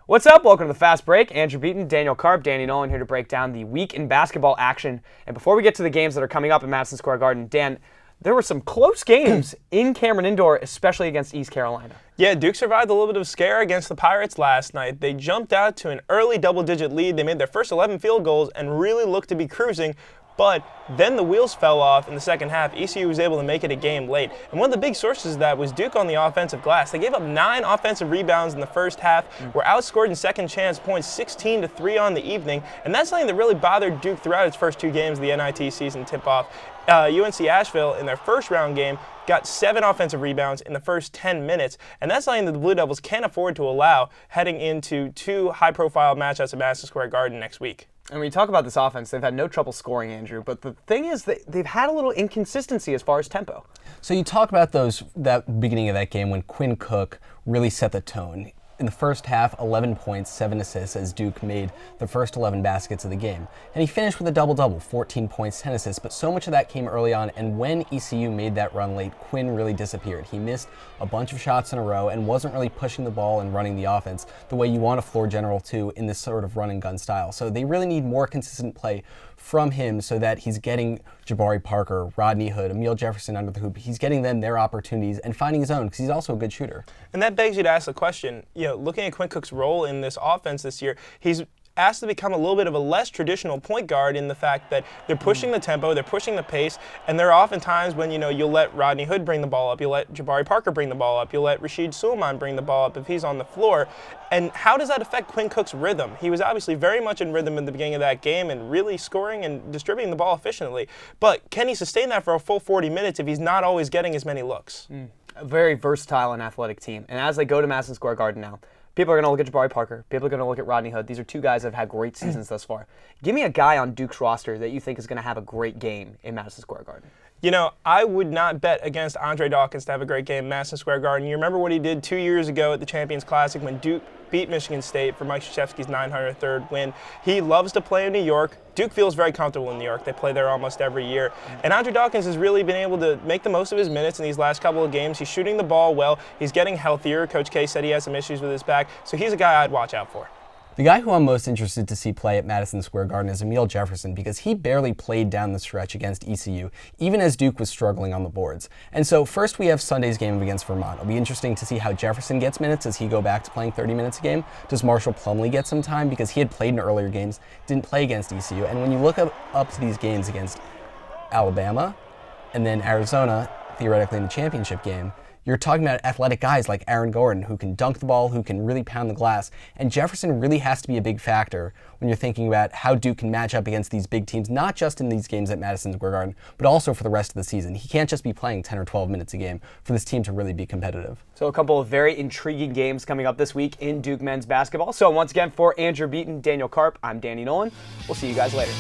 What's up? Welcome to the Fast Break. Andrew Beaton, Daniel Carp, Danny Nolan here to break down the week in basketball action. And before we get to the games that are coming up in Madison Square Garden, Dan, there were some close games in Cameron Indoor, especially against East Carolina. Yeah, Duke survived a little bit of a scare against the Pirates last night. They jumped out to an early double-digit lead. They made their first 11 field goals and really looked to be cruising. But then the wheels fell off in the second half. ECU was able to make it a game late. And one of the big sources of that was Duke on the offensive glass. They gave up 9 offensive rebounds in the first half, were outscored in second chance points 16-3 on the evening. And that's something that really bothered Duke throughout its first 2 games of the NIT season tip-off. UNC Asheville, in their first round game, got 7 offensive rebounds in the first 10 minutes. And that's something that the Blue Devils can't afford to allow heading into 2 high-profile matchups at Madison Square Garden next week. And when you talk about this offense, they've had no trouble scoring, Andrew. But the thing is that they've had a little inconsistency as far as tempo. So you talk about that beginning of that game when Quinn Cook really set the tone. In the first half, 11 points, 7 assists as Duke made the first 11 baskets of the game. And he finished with a double-double, 14 points, 10 assists, but so much of that came early on, and when ECU made that run late, Quinn really disappeared. He missed a bunch of shots in a row and wasn't really pushing the ball and running the offense the way you want a floor general to in this sort of run-and-gun style. So they really need more consistent play from him so that he's getting Jabari Parker, Rodney Hood, Emil Jefferson under the hoop. He's getting them their opportunities and finding his own because he's also a good shooter. And that begs you to ask the question, looking at Quinn Cook's role in this offense this year, he's asked to become a little bit of a less traditional point guard in the fact that they're pushing the tempo, they're pushing the pace, and there are often times when, you'll let Rodney Hood bring the ball up, you'll let Jabari Parker bring the ball up, you'll let Rashid Suleiman bring the ball up if he's on the floor. And how does that affect Quinn Cook's rhythm? He was obviously very much in rhythm in the beginning of that game and really scoring and distributing the ball efficiently. But can he sustain that for a full 40 minutes if he's not always getting as many looks? A very versatile and athletic team. And as they go to Madison Square Garden now, people are going to look at Jabari Parker. People are going to look at Rodney Hood. These are 2 guys that have had great seasons thus far. Give me a guy on Duke's roster that you think is going to have a great game in Madison Square Garden. I would not bet against Andre Dawkins to have a great game in Madison Square Garden. You remember what he did 2 years ago at the Champions Classic when Duke beat Michigan State for Mike Krzyzewski's 903rd win. He loves to play in New York. Duke feels very comfortable in New York. They play there almost every year. And Andre Dawkins has really been able to make the most of his minutes in these last couple of games. He's shooting the ball well. He's getting healthier. Coach K said he has some issues with his back. So he's a guy I'd watch out for. The guy who I'm most interested to see play at Madison Square Garden is Emil Jefferson because he barely played down the stretch against ECU, even as Duke was struggling on the boards. And so first we have Sunday's game against Vermont. It'll be interesting to see how Jefferson gets minutes. Does he go back to playing 30 minutes a game? Does Marshall Plumlee get some time because he had played in earlier games, didn't play against ECU? And when you look up to these games against Alabama and then Arizona, theoretically in the championship game, you're talking about athletic guys like Aaron Gordon who can dunk the ball, who can really pound the glass. And Jefferson really has to be a big factor when you're thinking about how Duke can match up against these big teams, not just in these games at Madison Square Garden, but also for the rest of the season. He can't just be playing 10 or 12 minutes a game for this team to really be competitive. So a couple of very intriguing games coming up this week in Duke men's basketball. So once again, for Andrew Beaton, Daniel Carp, I'm Danny Nolan. We'll see you guys later.